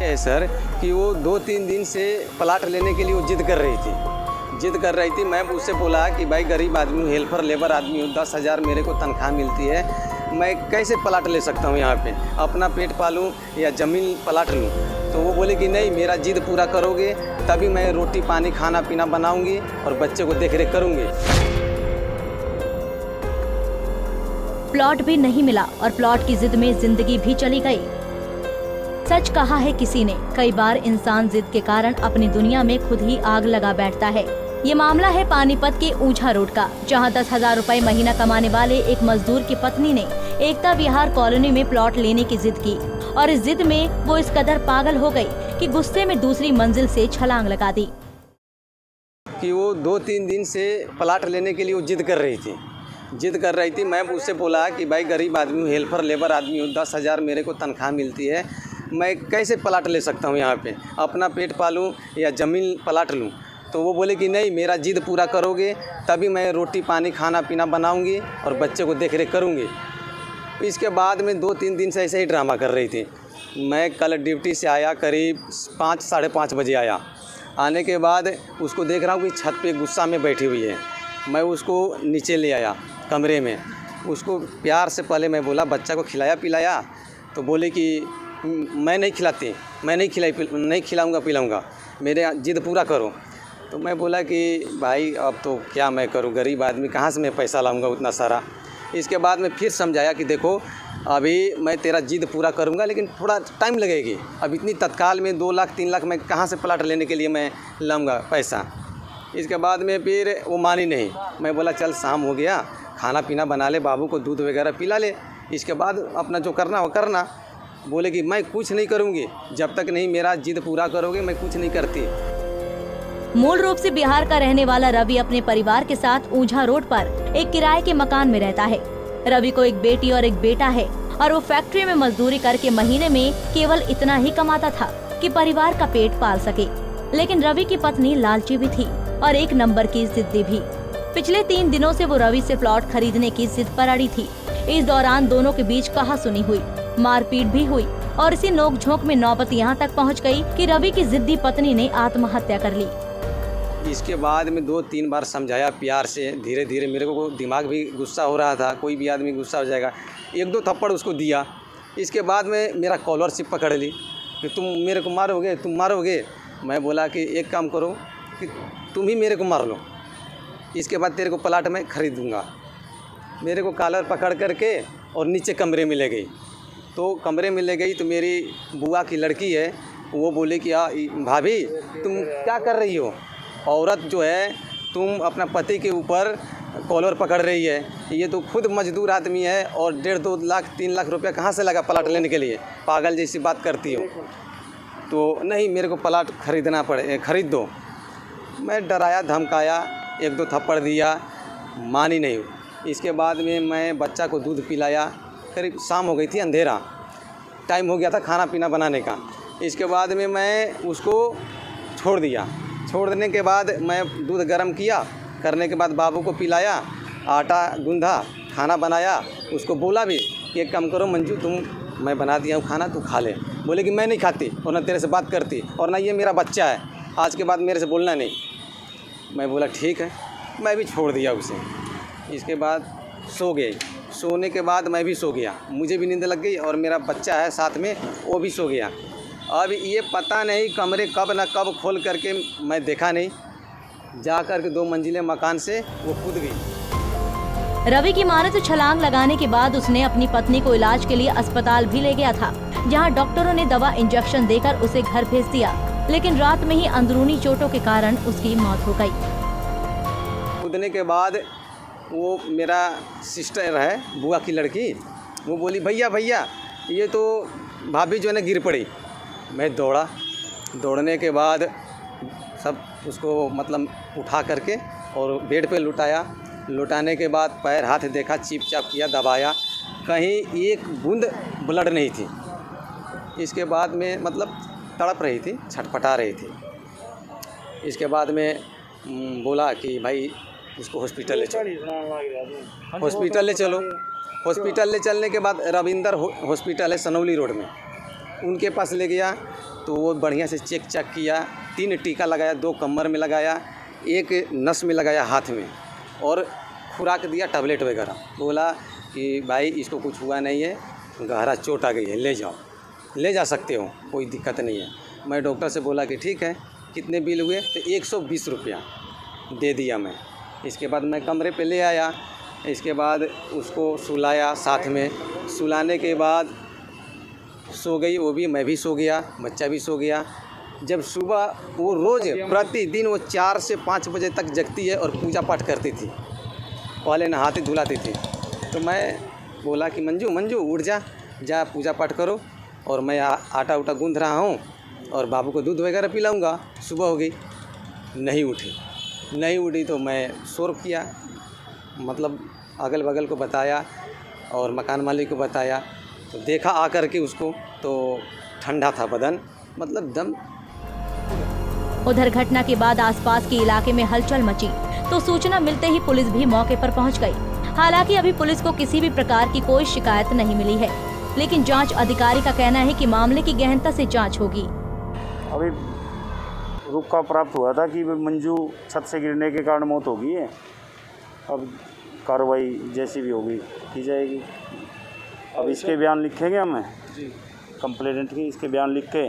है सर कि वो 2-3 दिन से प्लाट लेने के लिए वो जिद कर रही थी। मैं उससे बोला कि भाई गरीब आदमी हूँ, हेल्पर लेबर आदमी हूँ, 10,000 मेरे को तनख्वाह मिलती है, मैं कैसे प्लाट ले सकता हूँ यहाँ पे, अपना पेट पालूँ या ज़मीन प्लाट लूँ। तो वो बोले कि नहीं, मेरा जिद पूरा करोगे तभी मैं रोटी पानी खाना पीना बनाऊँगी और बच्चे को देख रेख करूँगी। प्लॉट भी नहीं मिला और प्लॉट की जिद में जिंदगी भी चली गई। सच कहा है किसी ने, कई बार इंसान जिद के कारण अपनी दुनिया में खुद ही आग लगा बैठता है। ये मामला है पानीपत के ऊंझा रोड का, जहां 10,000 रुपए महीना कमाने वाले एक मजदूर की पत्नी ने एकता विहार कॉलोनी में प्लॉट लेने की जिद की और इस जिद में वो इस कदर पागल हो गई कि गुस्से में दूसरी मंजिल से छलांग लगा दी। कि वो 2-3 दिन से प्लाट लेने के लिए वो जिद कर रही थी। मैं उससे बोला कि भाई गरीब आदमी हूँ, हेल्पर लेबर आदमी हूँ, 10,000 मेरे को तनख्वाह मिलती है, मैं कैसे प्लाट ले सकता हूँ यहाँ पे, अपना पेट पालूँ या ज़मीन प्लाट लूँ। तो वो बोले कि नहीं, मेरा जिद पूरा करोगे तभी मैं रोटी पानी खाना पीना बनाऊँगी और बच्चे को देख रेख करूँगी। इसके बाद में 2-3 दिन से ऐसे ही ड्रामा कर रही थी। मैं कल ड्यूटी से आया, करीब 5 साढ़े 5 बजे आया। आने के बाद उसको देख रहा हूँ कि छत पे गुस्सा में बैठी हुई है। मैं उसको नीचे ले आया कमरे में। उसको प्यार से पहले मैं बोला बच्चा को खिलाया पिलाया, तो बोले कि मैं नहीं खिलाती, मैं नहीं खिलाऊंगा पिलाऊंगा, मेरे जिद पूरा करो। तो मैं बोला कि भाई अब तो क्या मैं करूं, गरीब आदमी कहाँ से मैं पैसा लाऊंगा उतना सारा। इसके बाद मैं फिर समझाया कि देखो अभी मैं तेरा जिद पूरा करूंगा लेकिन थोड़ा टाइम लगेगी, अब इतनी तत्काल में 2 लाख 3 लाख मैं कहाँ से प्लाट लेने के लिए मैं लाऊंगा पैसा। इसके बाद में फिर वो मानी नहीं। मैं बोला चल शाम हो गया, खाना पीना बना ले, बाबू को दूध वगैरह पिला ले, इसके बाद अपना जो करना हो करना। बोले कि मैं कुछ नहीं करूँगी, जब तक नहीं मेरा जिद पूरा करोगे मैं कुछ नहीं करती। मूल रूप से बिहार का रहने वाला रवि अपने परिवार के साथ ऊंझा रोड पर एक किराए के मकान में रहता है। रवि को एक बेटी और एक बेटा है और वो फैक्ट्री में मजदूरी करके महीने में केवल इतना ही कमाता था कि परिवार का पेट पाल सके। लेकिन रवि की पत्नी लालची भी थी और एक नंबर की जिद्दी भी। पिछले 3 दिनों से वो रवि से प्लॉट खरीदने की जिद पर अड़ी थी। इस दौरान दोनों के बीच कहासुनी हुई, मारपीट भी हुई और इसी नोक-झोंक में नौबत यहाँ तक पहुँच गई कि रवि की जिद्दी पत्नी ने आत्महत्या कर ली। इसके बाद में 2-3 बार समझाया प्यार से, धीरे धीरे मेरे को दिमाग भी गुस्सा हो रहा था, कोई भी आदमी गुस्सा हो जाएगा। 1-2 थप्पड़ उसको दिया। इसके बाद में मेरा कॉलरशिप पकड़ ली कि तुम मेरे को मारोगे। मैं बोला कि एक काम करो कि तुम ही मेरे को मार लो, इसके बाद तेरे को प्लाट में खरीदूँगा। मेरे को कॉलर पकड़ करके और नीचे कमरे में ले गई। तो कमरे में ले गई तो मेरी बुआ की लड़की है, वो बोली कि भाभी तुम क्या कर रही हो, औरत जो है तुम अपना पति के ऊपर कॉलर पकड़ रही है, ये तो खुद मजदूर आदमी है और 1.5-2 लाख 3 लाख रुपया कहाँ से लगा प्लाट लेने के लिए, पागल जैसी बात करती हो। तो नहीं, मेरे को प्लाट खरीद दो। मैं डराया धमकाया, 1-2 थप्पड़ दिया, मानी नहीं। इसके बाद में मैं बच्चा को दूध पिलाया, करीब शाम हो गई थी, अंधेरा टाइम हो गया था खाना पीना बनाने का। इसके बाद में मैं उसको छोड़ देने के बाद मैं दूध गर्म किया, करने के बाद बाबू को पिलाया, आटा गूंधा, खाना बनाया। उसको बोला भी कि एक काम करो मंजू, मैं बना दिया हूँ खाना, तू खा ले। बोले कि मैं नहीं खाती और ना तेरे से बात करती और ना ये मेरा बच्चा है, आज के बाद मेरे से बोलना नहीं। मैं बोला ठीक है, मैं भी छोड़ दिया उसे। इसके बाद सो गए। सोने के बाद मैं भी सो गया, मुझे भी नींद लग गई और मेरा बच्चा है साथ में, वो भी सो गया। अब ये पता नहीं कमरे कब ना कब खोल करके मैं देखा नहीं, जा कर के 2 मंजिले मकान से वो कूद गई। रवि की माने तो छलांग लगाने के बाद उसने अपनी पत्नी को इलाज के लिए अस्पताल भी ले गया था, जहां डॉक्टरों ने दवा इंजेक्शन देकर उसे घर भेज दिया। लेकिन रात में ही अंदरूनी चोटों के कारण उसकी मौत हो गई। कूदने के बाद वो मेरा सिस्टर है, बुआ की लड़की, वो बोली भैया ये तो भाभी जो है ना गिर पड़ी। मैं दौड़ने के बाद सब उसको मतलब उठा करके और बेड पे लुटाने के बाद पैर हाथ देखा, चिप चाप किया, दबाया, कहीं एक बूंद ब्लड नहीं थी। इसके बाद में मतलब तड़प रही थी, छटपटा रही थी। इसके बाद में बोला कि भाई उसको हॉस्पिटल ले चलो। हॉस्पिटल ले चलने के बाद रविंदर हॉस्पिटल है सनौली रोड में, उनके पास ले गया तो वो बढ़िया से चेक चेक किया, 3 टीका लगाया, 2 कमर में लगाया, 1 नस में लगाया हाथ में, और खुराक दिया टैबलेट वगैरह। बोला कि भाई इसको कुछ हुआ नहीं है, गहरा चोट आ गई है, ले जाओ, ले जा सकते हो, कोई दिक्कत नहीं है। मैं डॉक्टर से बोला कि ठीक है, कितने बिल हुए? तो 120 रुपया दे दिया मैं। इसके बाद मैं कमरे पे ले आया, इसके बाद उसको सुलाया, साथ में सुलाने के बाद सो गई वो भी, मैं भी सो गया, बच्चा भी सो गया। जब सुबह वो रोज़ प्रतिदिन वो 4 से 5 बजे तक जगती है और पूजा पाठ करती थी, पहले नहाती धुलाती थी। तो मैं बोला कि मंजू मंजू उठ जा, जा पूजा पाठ करो, और मैं आटा उटा गूँध रहा हूँ और बाबू को दूध वगैरह पिलाऊंगा। सुबह हो गई, नहीं उठी तो मैं शोर किया, मतलब अगल बगल को बताया और मकान मालिक को बताया, तो देखा आकर के उसको तो ठंडा था बदन, मतलब दम। उधर घटना के बाद आसपास के इलाके में हलचल मची, तो सूचना मिलते ही पुलिस भी मौके पर पहुंच गई। हालांकि अभी पुलिस को किसी भी प्रकार की कोई शिकायत नहीं मिली है, लेकिन जांच अधिकारी का कहना है कि मामले की गहनता से जांच होगी। अभी रुका प्राप्त हुआ था कि मंजू छत से गिरने के कारण मौत हो गई है। अब कार्रवाई जैसी भी होगी की जाएगी। अब इसके बयान लिखेंगे हमें कंप्लेंट की, इसके बयान लिख के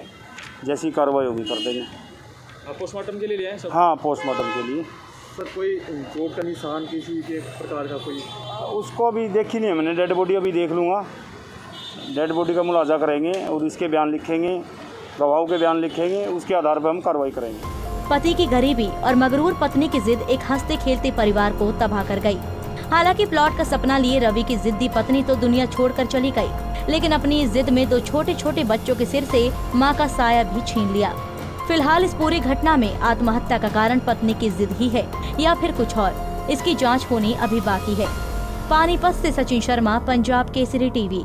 जैसी कार्रवाई होगी कर देंगे। पोस्टमार्टम के लिए ले आए सब? हाँ, पोस्टमार्टम के लिए। सर कोई चोट का निशान किसी के प्रकार का कोई? उसको अभी देखी नहीं है मैंने, डेड बॉडी अभी देख लूँगा, डेड बॉडी का मुलाजा करेंगे और इसके बयान लिखेंगे, गवाहों के बयान लिखेंगे, उसके आधार पर हम कार्रवाई करेंगे। पति की गरीबी और मगरूर पत्नी की जिद एक हंसते खेलते परिवार को तबाह कर गई। हालांकि प्लॉट का सपना लिए रवि की जिद्दी पत्नी तो दुनिया छोड़कर चली गई, लेकिन अपनी इस जिद में 2 छोटे छोटे बच्चों के सिर से मां का साया भी छीन लिया। फिलहाल इस पूरी घटना में आत्महत्या का कारण पत्नी की जिद ही है या फिर कुछ और, इसकी जांच होनी अभी बाकी है। पानीपत से सचिन शर्मा, पंजाब केसरी टीवी।